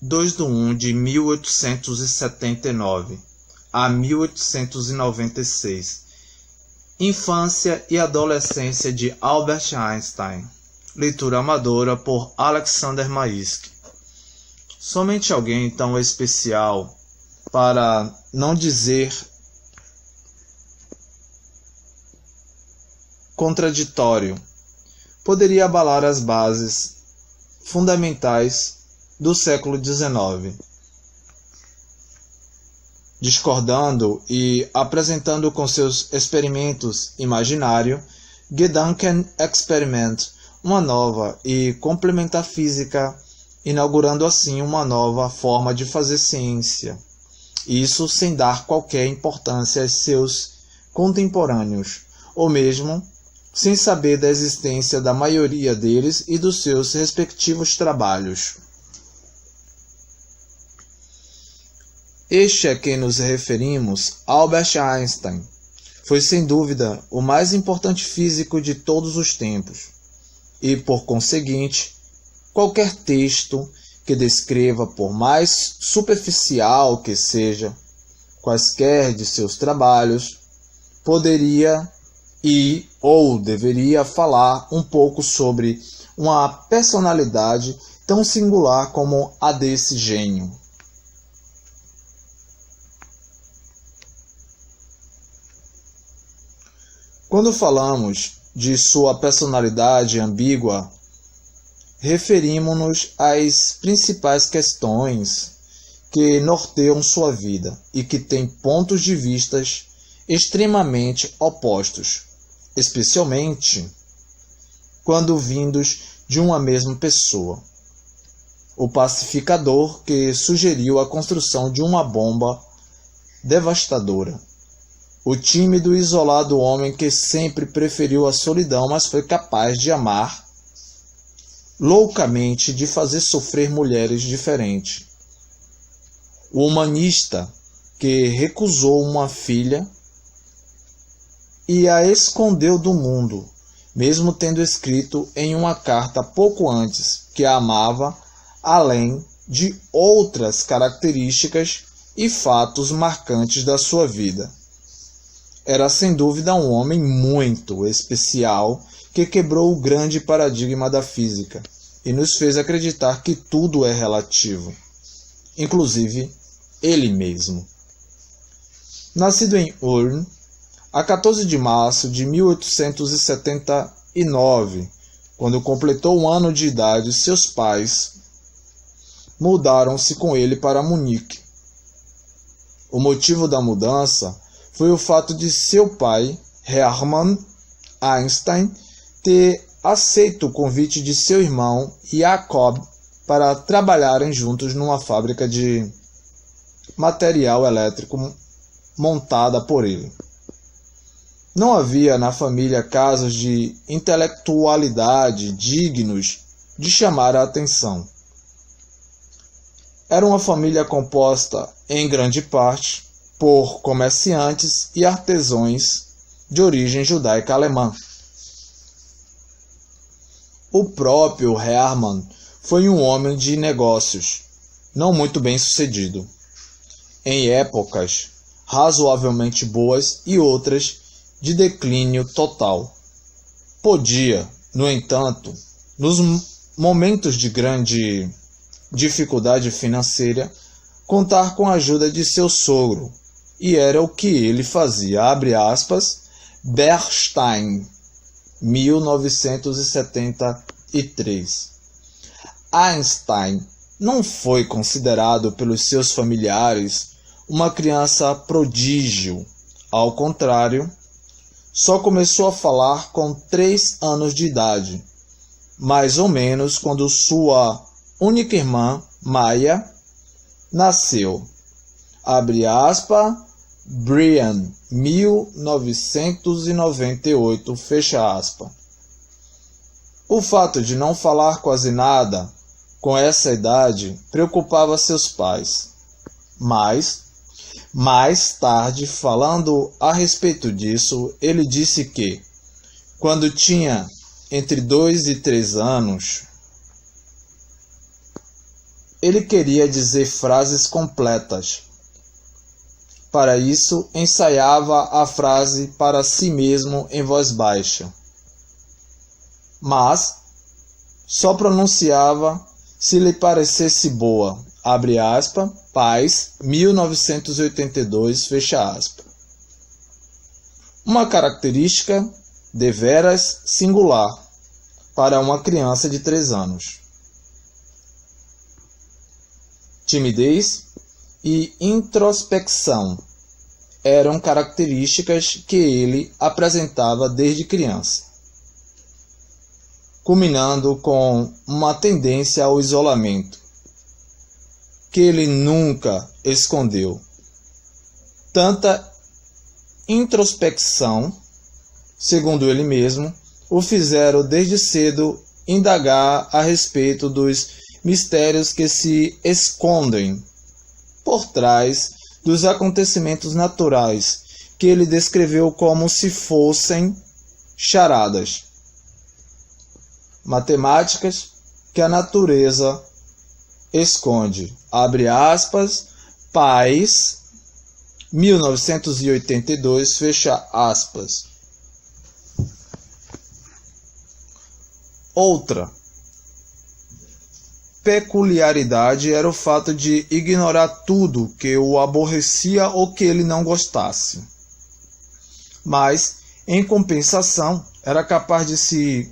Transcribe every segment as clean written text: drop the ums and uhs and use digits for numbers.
2/1/1879 a 1896. Infância e adolescência de Albert Einstein. Leitura amadora por Alexander Maisky. Somente alguém tão especial, para não dizer contraditório, poderia abalar as bases fundamentais do século XIX. Discordando e apresentando com seus experimentos imaginário, Gedankenexperiment, uma nova e complementar física, inaugurando assim uma nova forma de fazer ciência. Isso sem dar qualquer importância aos seus contemporâneos, ou mesmo sem saber da existência da maioria deles e dos seus respectivos trabalhos. Este a quem nos referimos, Albert Einstein, foi sem dúvida o mais importante físico de todos os tempos, e por conseguinte, qualquer texto que descreva, por mais superficial que seja, quaisquer de seus trabalhos, poderia ou deveria falar um pouco sobre uma personalidade tão singular como a desse gênio. Quando falamos de sua personalidade ambígua, referimos-nos às principais questões que norteiam sua vida e que têm pontos de vista extremamente opostos, especialmente quando vindos de uma mesma pessoa. O pacificador que sugeriu a construção de uma bomba devastadora. O tímido e isolado homem que sempre preferiu a solidão, mas foi capaz de amar loucamente, de fazer sofrer mulheres diferentes. O humanista que recusou uma filha e a escondeu do mundo, mesmo tendo escrito em uma carta pouco antes que a amava, além de outras características e fatos marcantes da sua vida. Era sem dúvida um homem muito especial que quebrou o grande paradigma da física e nos fez acreditar que tudo é relativo, inclusive ele mesmo. Nascido em Ulm, a 14 de março de 1879, quando completou um ano de idade, seus pais mudaram-se com ele para Munique. O motivo da mudança foi o fato de seu pai, Hermann Einstein, ter aceito o convite de seu irmão Jacob para trabalharem juntos numa fábrica de material elétrico montada por ele. Não havia na família casos de intelectualidade dignos de chamar a atenção. Era uma família composta, em grande parte, por comerciantes e artesãos de origem judaica alemã. O próprio Hermann foi um homem de negócios, não muito bem sucedido, em épocas razoavelmente boas e outras de declínio total. Podia, no entanto, nos momentos de grande dificuldade financeira, contar com a ajuda de seu sogro, e era o que ele fazia, abre aspas, Bernstein, 1973. Einstein não foi considerado pelos seus familiares uma criança prodígio. Ao contrário, só começou a falar com 3 anos de idade, mais ou menos quando sua única irmã, Maya, nasceu. Abre aspas, Brian, 1998, fecha aspas. O fato de não falar quase nada com essa idade preocupava seus pais. Mas, mais tarde, falando a respeito disso, ele disse que, quando tinha entre 2 e 3 anos, ele queria dizer frases completas. Para isso, ensaiava a frase para si mesmo em voz baixa. Mas só pronunciava se lhe parecesse boa. Abre aspas, Paz, 1982, fecha aspas. Uma característica deveras singular para uma criança de 3 anos. Timidez e introspecção eram características que ele apresentava desde criança, culminando com uma tendência ao isolamento, que ele nunca escondeu. Tanta introspecção, segundo ele mesmo, o fizeram desde cedo indagar a respeito dos mistérios que se escondem por trás dos acontecimentos naturais, que ele descreveu como se fossem charadas matemáticas que a natureza esconde. Abre aspas, Paz, 1982, fecha aspas. Outra peculiaridade era o fato de ignorar tudo que o aborrecia ou que ele não gostasse. Mas, em compensação, era capaz de se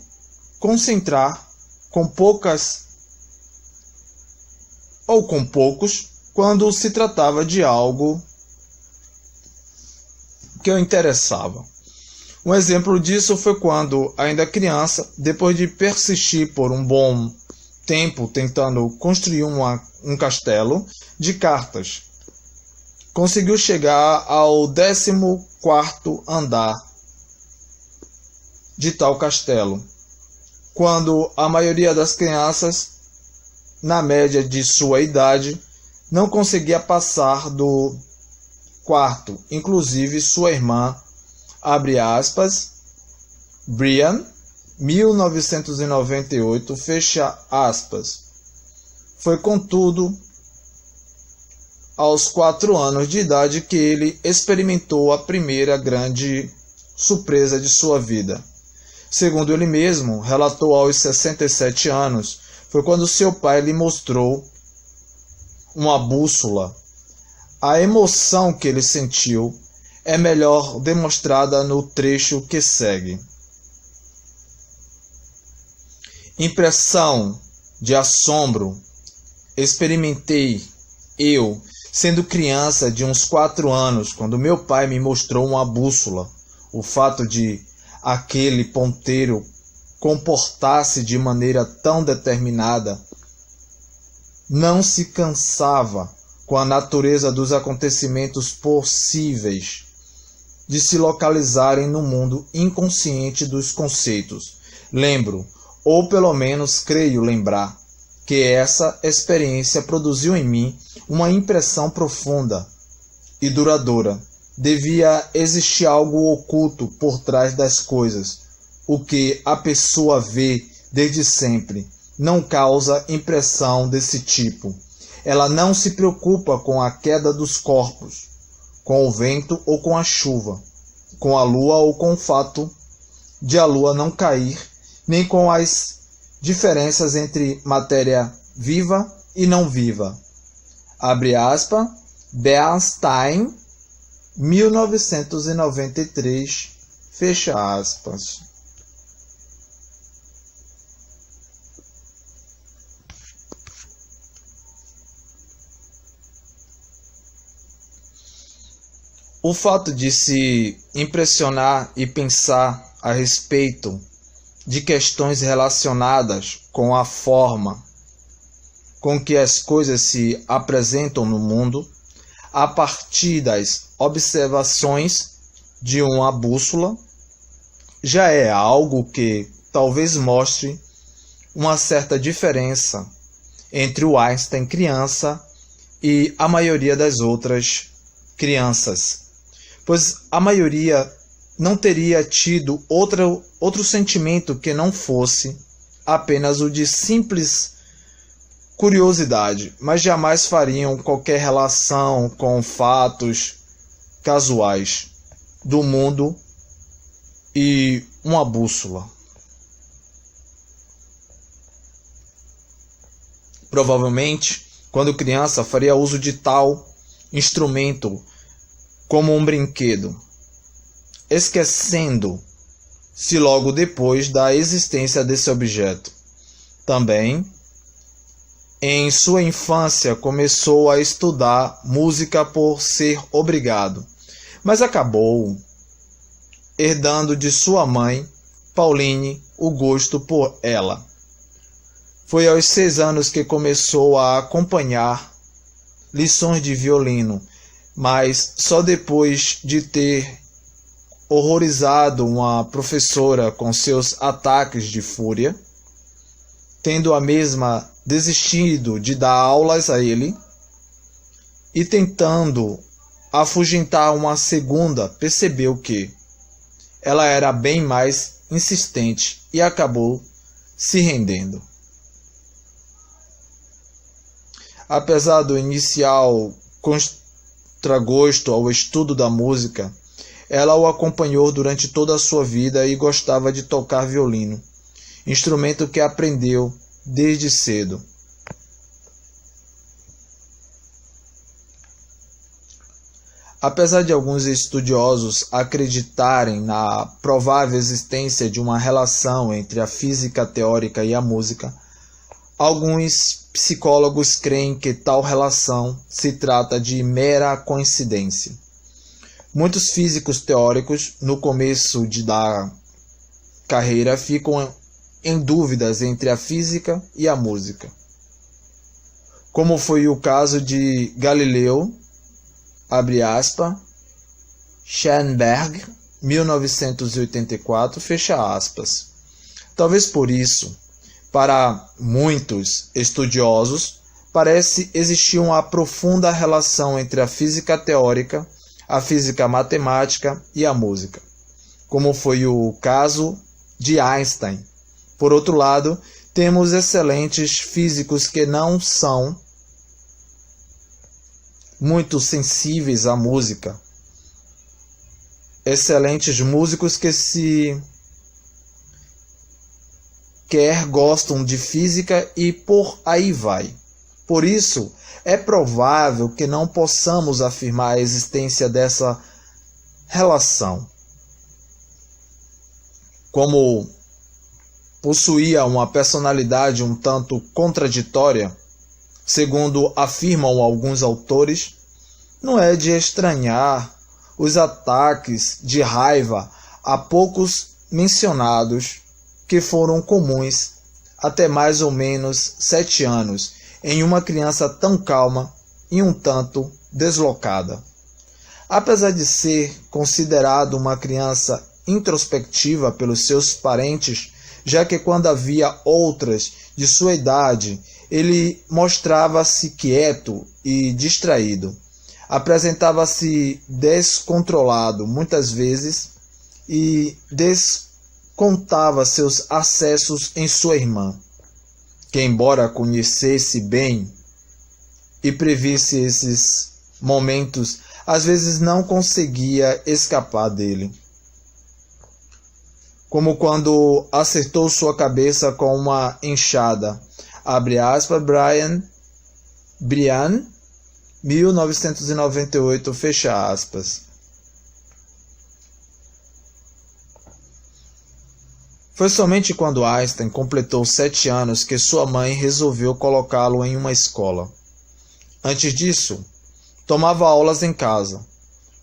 concentrar com poucas ou com poucos quando se tratava de algo que o interessava. Um exemplo disso foi quando, ainda criança, depois de persistir por um bom tempo tentando construir um castelo de cartas, conseguiu chegar ao 14º andar de tal castelo, quando a maioria das crianças, na média de sua idade, não conseguia passar do quarto, inclusive sua irmã, abre aspas, Brian, 1998, fecha aspas. Foi, contudo, aos 4 anos de idade que ele experimentou a primeira grande surpresa de sua vida. Segundo ele mesmo, relatou aos 67 anos, foi quando seu pai lhe mostrou uma bússola. A emoção que ele sentiu é melhor demonstrada no trecho que segue. Impressão de assombro experimentei eu, sendo criança de uns 4 anos, quando meu pai me mostrou uma bússola. O fato de aquele ponteiro comportar-se de maneira tão determinada não se cansava com a natureza dos acontecimentos possíveis de se localizarem no mundo inconsciente dos conceitos. Lembro, ou pelo menos creio lembrar, que essa experiência produziu em mim uma impressão profunda e duradoura. Devia existir algo oculto por trás das coisas. O que a pessoa vê desde sempre não causa impressão desse tipo. Ela não se preocupa com a queda dos corpos, com o vento ou com a chuva, com a lua ou com o fato de a lua não cair, nem com as diferenças entre matéria viva e não viva. Abre aspas, Bernstein, 1993, fecha aspas. O fato de se impressionar e pensar a respeito de questões relacionadas com a forma com que as coisas se apresentam no mundo, a partir das observações de uma bússola, já é algo que talvez mostre uma certa diferença entre o Einstein criança e a maioria das outras crianças, pois a maioria não teria tido outro sentimento que não fosse apenas o de simples curiosidade, mas jamais fariam qualquer relação com fatos casuais do mundo e uma bússola. Provavelmente, quando criança, faria uso de tal instrumento como um brinquedo, esquecendo-se logo depois da existência desse objeto. Também, em sua infância, começou a estudar música por ser obrigado, mas acabou herdando de sua mãe, Pauline, o gosto por ela. Foi aos 6 anos que começou a acompanhar lições de violino, mas só depois de ter horrorizado uma professora com seus ataques de fúria, tendo a mesma desistido de dar aulas a ele e tentando afugentar uma segunda, percebeu que ela era bem mais insistente e acabou se rendendo. Apesar do inicial contragosto ao estudo da música, ela o acompanhou durante toda a sua vida e gostava de tocar violino, instrumento que aprendeu desde cedo. Apesar de alguns estudiosos acreditarem na provável existência de uma relação entre a física teórica e a música, alguns psicólogos creem que tal relação se trata de mera coincidência. Muitos físicos teóricos, no começo da carreira, ficam em dúvidas entre a física e a música, como foi o caso de Galileu, abre aspas, Schoenberg, 1984, fecha aspas. Talvez por isso, para muitos estudiosos, parece existir uma profunda relação entre a física teórica, a física matemática e a música, como foi o caso de Einstein. Por outro lado, temos excelentes físicos que não são muito sensíveis à música, excelentes músicos que sequer gostam de física e por aí vai. Por isso, é provável que não possamos afirmar a existência dessa relação. Como possuía uma personalidade um tanto contraditória, segundo afirmam alguns autores, não é de estranhar os ataques de raiva há poucos mencionados que foram comuns até mais ou menos 7 anos em uma criança tão calma e um tanto deslocada. Apesar de ser considerado uma criança introspectiva pelos seus parentes, já que quando havia outras de sua idade, ele mostrava-se quieto e distraído. Apresentava-se descontrolado muitas vezes e descontava seus acessos em sua irmã, que, embora conhecesse bem e previsse esses momentos, às vezes não conseguia escapar dele. Como quando acertou sua cabeça com uma enxada. Abre aspas, Brian, 1998, fecha aspas. Foi somente quando Einstein completou 7 anos que sua mãe resolveu colocá-lo em uma escola. Antes disso, tomava aulas em casa,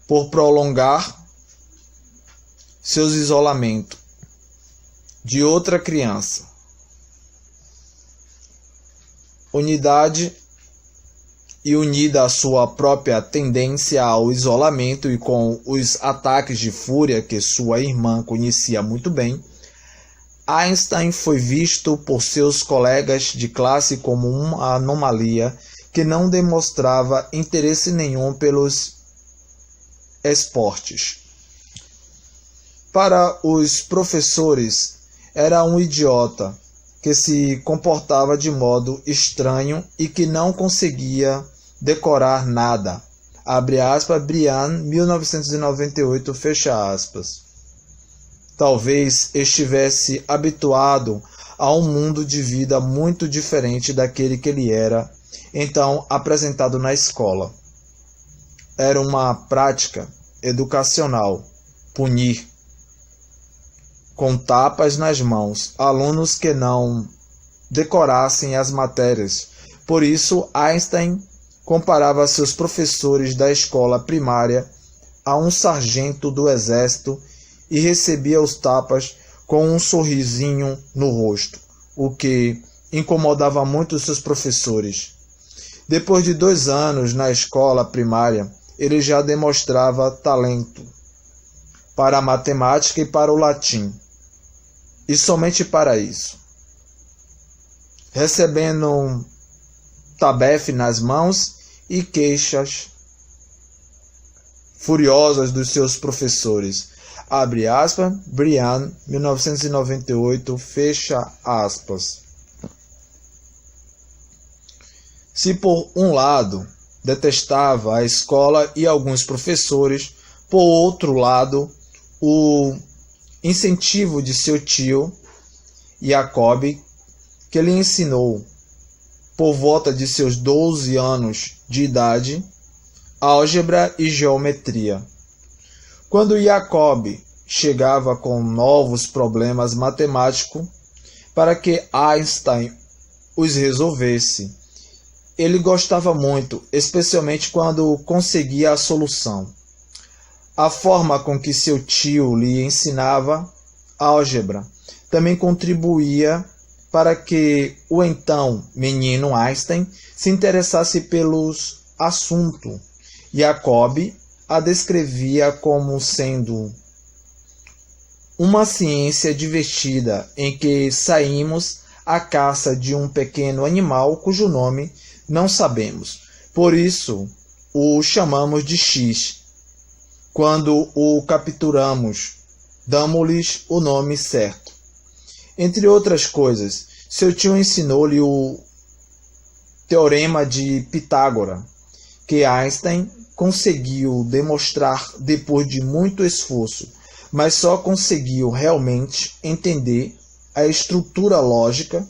por prolongar seu isolamento de outra criança. Unida à sua própria tendência ao isolamento e com os ataques de fúria que sua irmã conhecia muito bem, Einstein foi visto por seus colegas de classe como uma anomalia que não demonstrava interesse nenhum pelos esportes. Para os professores, era um idiota que se comportava de modo estranho e que não conseguia decorar nada. Abre aspas, Brian, 1998, fecha aspas. Talvez estivesse habituado a um mundo de vida muito diferente daquele que ele era, então apresentado na escola. Era uma prática educacional, punir, com tapas nas mãos, alunos que não decorassem as matérias. Por isso, Einstein comparava seus professores da escola primária a um sargento do exército e recebia os tapas com um sorrisinho no rosto, o que incomodava muito seus professores. Depois de 2 anos na escola primária, ele já demonstrava talento para a matemática e para o latim, e somente para isso. Recebendo um tabefe nas mãos e queixas furiosas dos seus professores. Abre aspas, Brian, 1998, fecha aspas. Se por um lado detestava a escola e alguns professores, por outro lado, o incentivo de seu tio, Jacob, que lhe ensinou, por volta de seus 12 anos de idade, álgebra e geometria. Quando Jacob chegava com novos problemas matemáticos para que Einstein os resolvesse, ele gostava muito, especialmente quando conseguia a solução. A forma com que seu tio lhe ensinava álgebra também contribuía para que o então menino Einstein se interessasse pelos assuntos. Jacob a descrevia como sendo uma ciência divertida em que saímos à caça de um pequeno animal cujo nome não sabemos. Por isso o chamamos de X. Quando o capturamos, damos-lhes o nome certo. Entre outras coisas, seu tio ensinou-lhe o Teorema de Pitágoras, que Einstein conseguiu demonstrar depois de muito esforço, mas só conseguiu realmente entender a estrutura lógica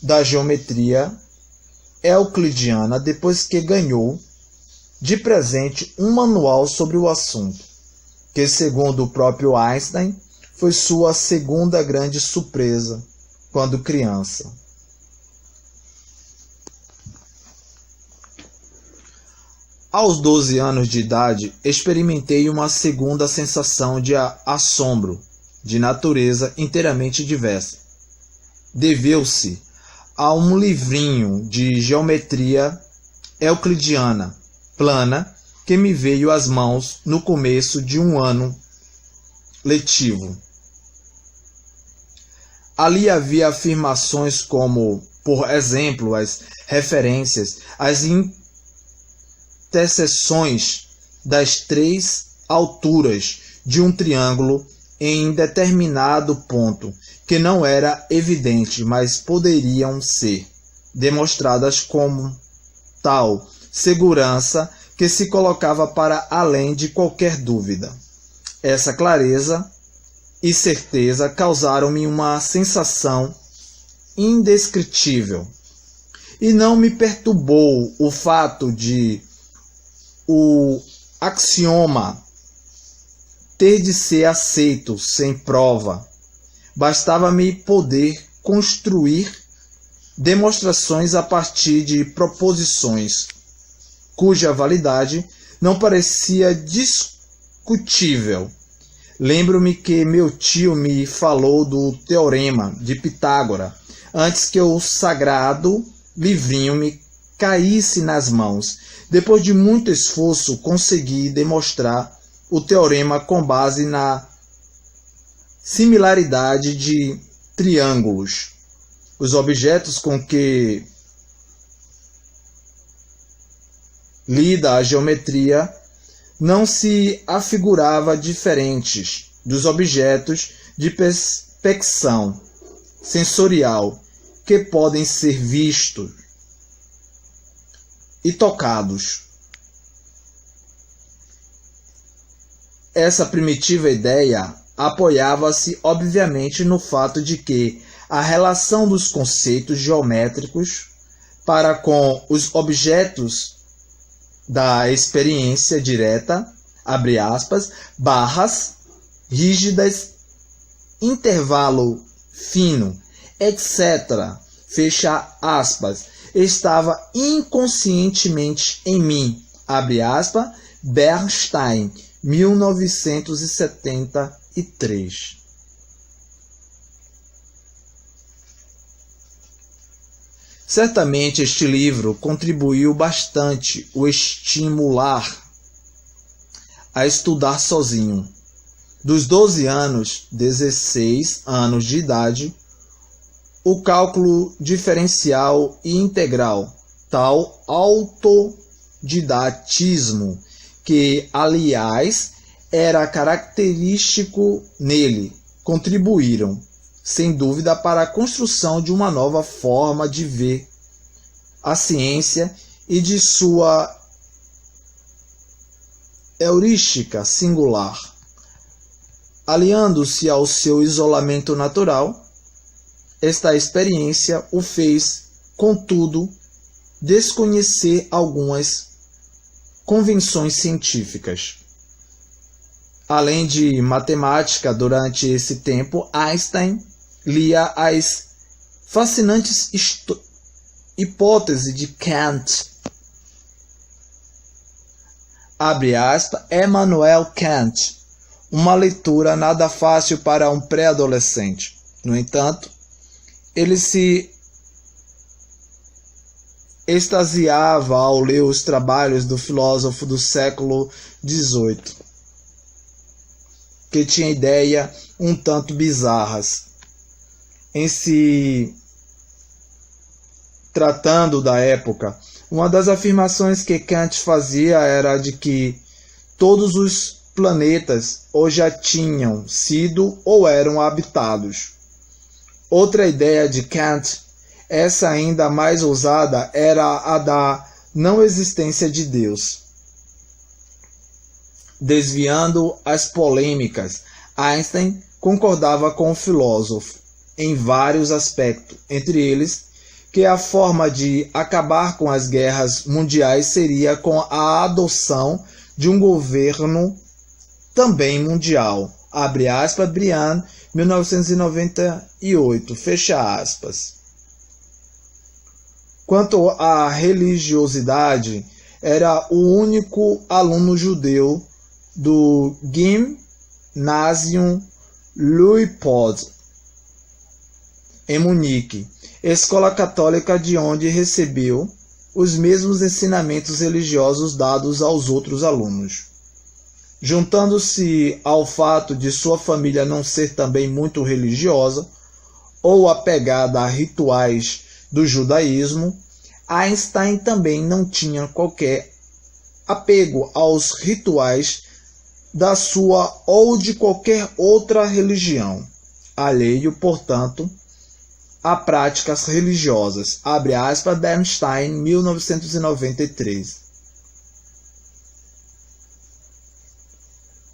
da geometria euclidiana depois que ganhou de presente um manual sobre o assunto, que, segundo o próprio Einstein, foi sua segunda grande surpresa quando criança. Aos 12 anos de idade, experimentei uma segunda sensação de assombro, de natureza inteiramente diversa. Deveu-se a um livrinho de geometria euclidiana plana que me veio às mãos no começo de um ano letivo. Ali havia afirmações como, por exemplo, as referências às interseções das 3 alturas de um triângulo em determinado ponto, que não era evidente, mas poderiam ser demonstradas como tal segurança que se colocava para além de qualquer dúvida. Essa clareza e certeza causaram-me uma sensação indescritível. E não me perturbou o fato de o axioma ter de ser aceito sem prova. Bastava-me poder construir demonstrações a partir de proposições cuja validade não parecia discutível. Lembro-me que meu tio me falou do Teorema de Pitágoras antes que o sagrado livrinho me caísse nas mãos. Depois de muito esforço, consegui demonstrar o teorema com base na similaridade de triângulos. Os objetos com que lida a geometria não se afigurava diferentes dos objetos de perspeção sensorial que podem ser vistos e tocados. Essa primitiva ideia apoiava-se, obviamente, no fato de que a relação dos conceitos geométricos para com os objetos da experiência direta, abre aspas, barras, rígidas, intervalo fino, etc., fecha aspas, estava inconscientemente em mim, abre aspas, Bernstein, 1973. Certamente este livro contribuiu bastante o estimular a estudar sozinho. Dos 12 anos, 16 anos de idade, o cálculo diferencial e integral, tal autodidatismo, que, aliás, era característico nele, contribuíram, sem dúvida, para a construção de uma nova forma de ver a ciência e de sua heurística singular. Aliando-se ao seu isolamento natural, esta experiência o fez, contudo, desconhecer algumas convenções científicas. Além de matemática, durante esse tempo, Einstein lia as fascinantes hipóteses de Kant. Abre aspas, Immanuel Kant, uma leitura nada fácil para um pré-adolescente. No entanto, ele se extasiava ao ler os trabalhos do filósofo do século XVIII, que tinha ideias um tanto bizarras. Em se tratando da época, uma das afirmações que Kant fazia era de que todos os planetas ou já tinham sido ou eram habitados. Outra ideia de Kant, essa ainda mais ousada, era a da não existência de Deus. Desviando as polêmicas, Einstein concordava com o filósofo em vários aspectos, entre eles que a forma de acabar com as guerras mundiais seria com a adoção de um governo também mundial. Abre aspas, Briand, 1998, fecha aspas. Quanto à religiosidade, era o único aluno judeu do Gymnasium Luitpold, em Munique, escola católica de onde recebeu os mesmos ensinamentos religiosos dados aos outros alunos. Juntando-se ao fato de sua família não ser também muito religiosa ou apegada a rituais do judaísmo, Einstein também não tinha qualquer apego aos rituais da sua ou de qualquer outra religião, alheio, portanto, a práticas religiosas. Abre aspas, Bernstein, 1993.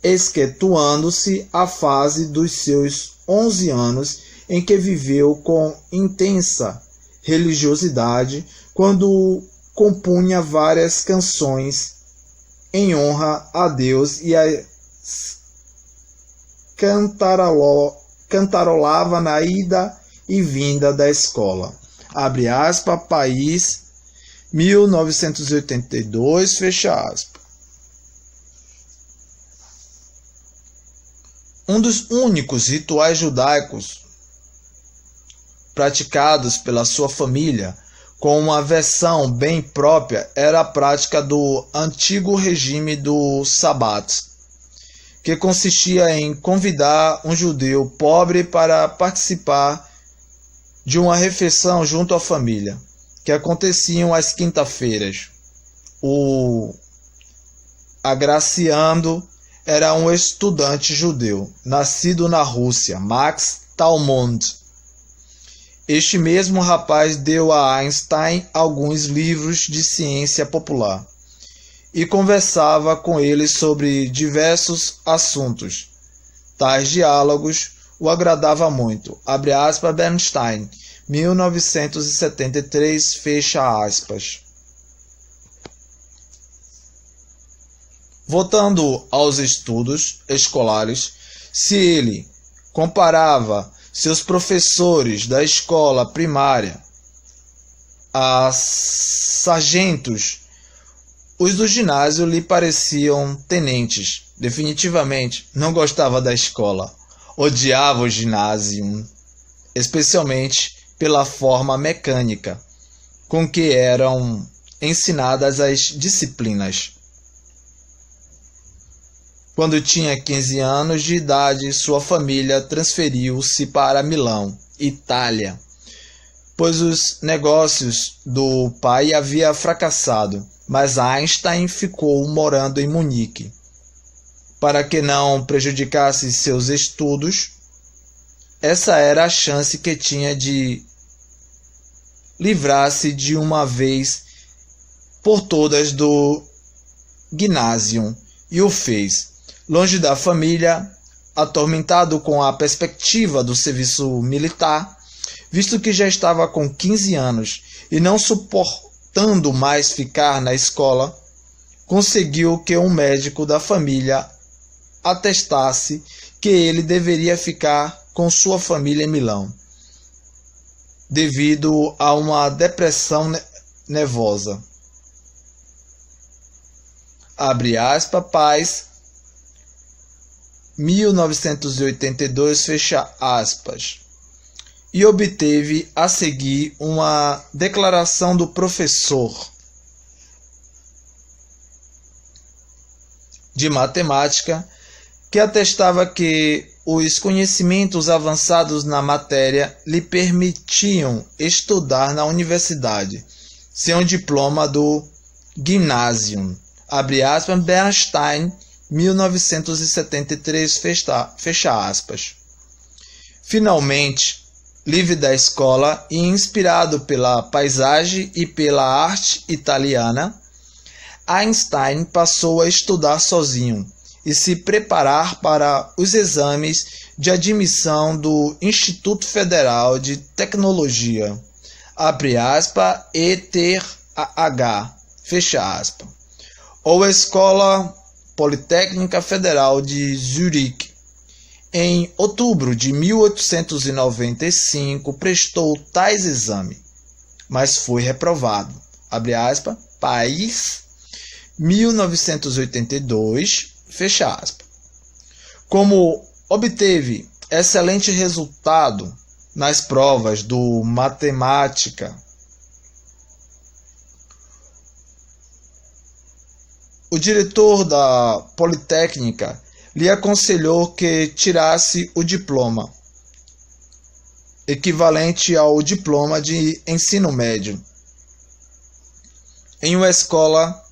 Excetuando-se a fase dos seus 11 anos em que viveu com intensa religiosidade, quando compunha várias canções em honra a Deus e as cantarolava na ida e vinda da escola. Abre aspas, País, 1982, fecha aspas. Um dos únicos rituais judaicos praticados pela sua família, com uma versão bem própria, era a prática do antigo regime do Shabat, que consistia em convidar um judeu pobre para participar de uma refeição junto à família, que aconteciam às quinta-feiras. O agraciando era um estudante judeu, nascido na Rússia, Max Talmont, Este mesmo rapaz deu a Einstein alguns livros de ciência popular e conversava com ele sobre diversos assuntos. Tais diálogos o agradava muito. Abre aspas, Bernstein, 1973, fecha aspas. Voltando aos estudos escolares, se ele comparava seus professores da escola primária a sargentos, os do ginásio lhe pareciam tenentes. Definitivamente não gostava da escola, odiava o ginásio, especialmente pela forma mecânica com que eram ensinadas as disciplinas. Quando tinha 15 anos de idade, sua família transferiu-se para Milão, Itália, pois os negócios do pai haviam fracassado, mas Einstein ficou morando em Munique. Para que não prejudicasse seus estudos, essa era a chance que tinha de livrar-se de uma vez por todas do Gymnasium, e o fez. Longe da família, atormentado com a perspectiva do serviço militar, visto que já estava com 15 anos e não suportando mais ficar na escola, conseguiu que um médico da família atestasse que ele deveria ficar com sua família em Milão, devido a uma depressão nervosa. Abre aspas, paz, 1982, fecha aspas, e obteve a seguir uma declaração do professor de matemática que atestava que os conhecimentos avançados na matéria lhe permitiam estudar na universidade, sem o diploma do Gymnasium. Abre aspas, Bernstein, 1973, fecha aspas. Finalmente, livre da escola e inspirado pela paisagem e pela arte italiana, Einstein passou a estudar sozinho e se preparar para os exames de admissão do Instituto Federal de Tecnologia, abre aspas, ETH, fecha aspas, ou Escola Politécnica Federal de Zurique. Em outubro de 1895, prestou tais exames, mas foi reprovado. Abre aspas, país, 1982, fecha aspas. Como obteve excelente resultado nas provas do matemática, o diretor da Politécnica lhe aconselhou que tirasse o diploma, equivalente ao diploma de ensino médio, em uma escola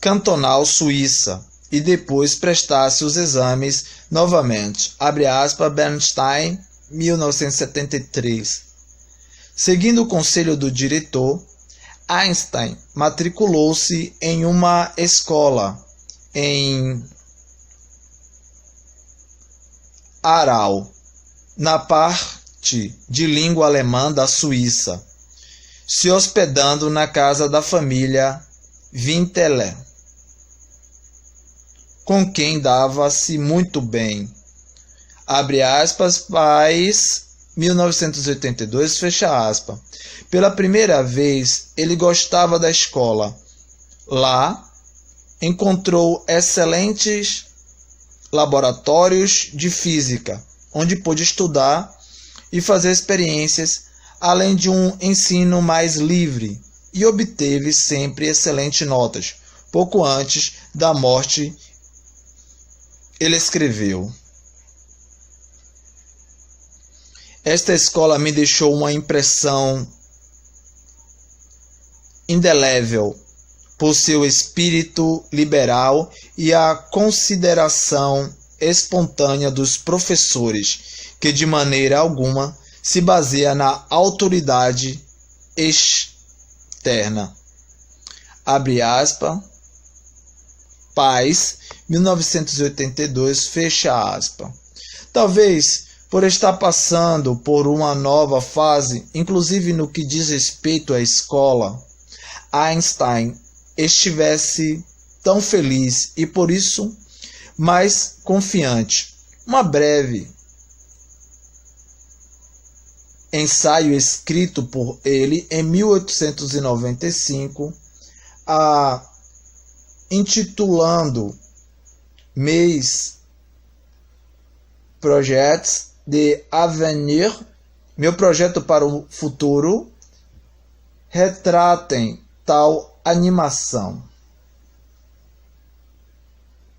cantonal suíça, e depois prestasse os exames novamente. Abre aspas, Bernstein, 1973. Seguindo o conselho do diretor, Einstein matriculou-se em uma escola em Aarau, na parte de língua alemã da Suíça, se hospedando na casa da família Winteler, com quem dava-se muito bem. Abre aspas, paz, 1982, fecha aspas. Pela primeira vez, ele gostava da escola. Lá, encontrou excelentes laboratórios de física, onde pôde estudar e fazer experiências, além de um ensino mais livre, e obteve sempre excelentes notas. Pouco antes da morte, ele escreveu: esta escola me deixou uma impressão indelével por seu espírito liberal e a consideração espontânea dos professores, que de maneira alguma se baseia na autoridade externa. Abre aspas. Paz, 1982, fecha aspas. Talvez por estar passando por uma nova fase, inclusive no que diz respeito à escola, Einstein estivesse tão feliz e por isso mais confiante. Uma breve ensaio escrito por ele em 1895, intitulando Mes Projets de Avenir, meu projeto para o futuro, retratem tal animação.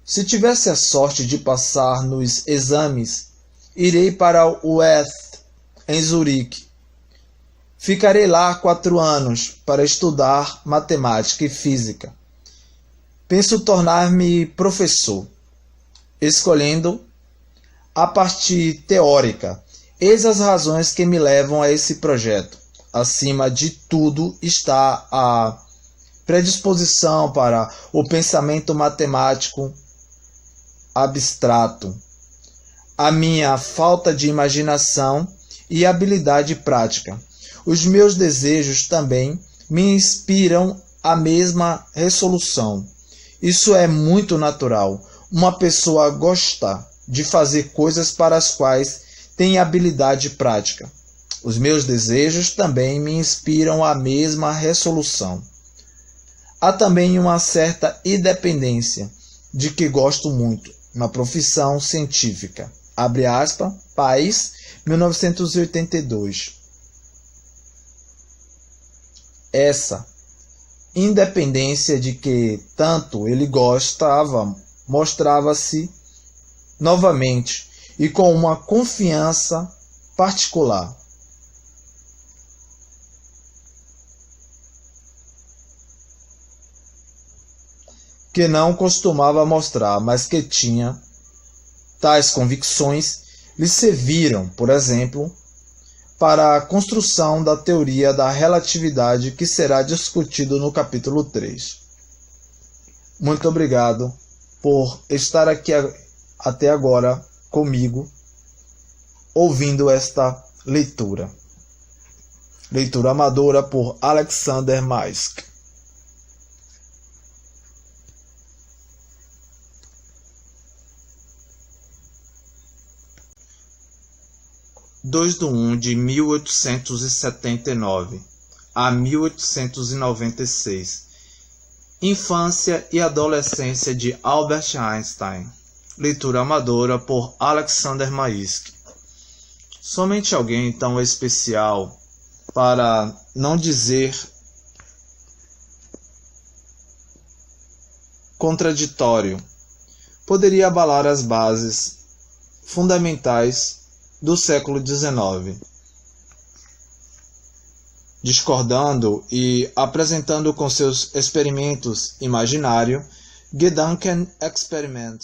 Se tivesse a sorte de passar nos exames, irei para o ETH, em Zurique. Ficarei lá 4 anos para estudar matemática e física. Penso tornar-me professor, escolhendo a parte teórica. Eis as razões que me levam a esse projeto. Acima de tudo está a predisposição para o pensamento matemático abstrato, a minha falta de imaginação e habilidade prática. Os meus desejos também me inspiram a mesma resolução. Isso é muito natural. Uma pessoa gosta de fazer coisas para as quais tem habilidade prática. Os meus desejos também me inspiram a mesma resolução. Há também uma certa independência, de que gosto muito, na profissão científica. Abre aspas, País, 1982. Essa independência de que tanto ele gostava mostrava-se novamente e com uma confiança particular. Que não costumava mostrar, mas que tinha. Tais convicções lhe serviram, por exemplo, para a construção da teoria da relatividade que será discutido no capítulo 3. Muito obrigado por estar aqui até agora comigo, ouvindo esta leitura. Leitura amadora por Alexander Maisk. 2/1 de 1879 a 1896. Infância e adolescência de Albert Einstein. Leitura amadora por Alexander Maisk. Somente alguém tão especial, para não dizer contraditório, poderia abalar as bases fundamentais do século XIX, discordando e apresentando com seus experimentos imaginários, Gedankenexperiment,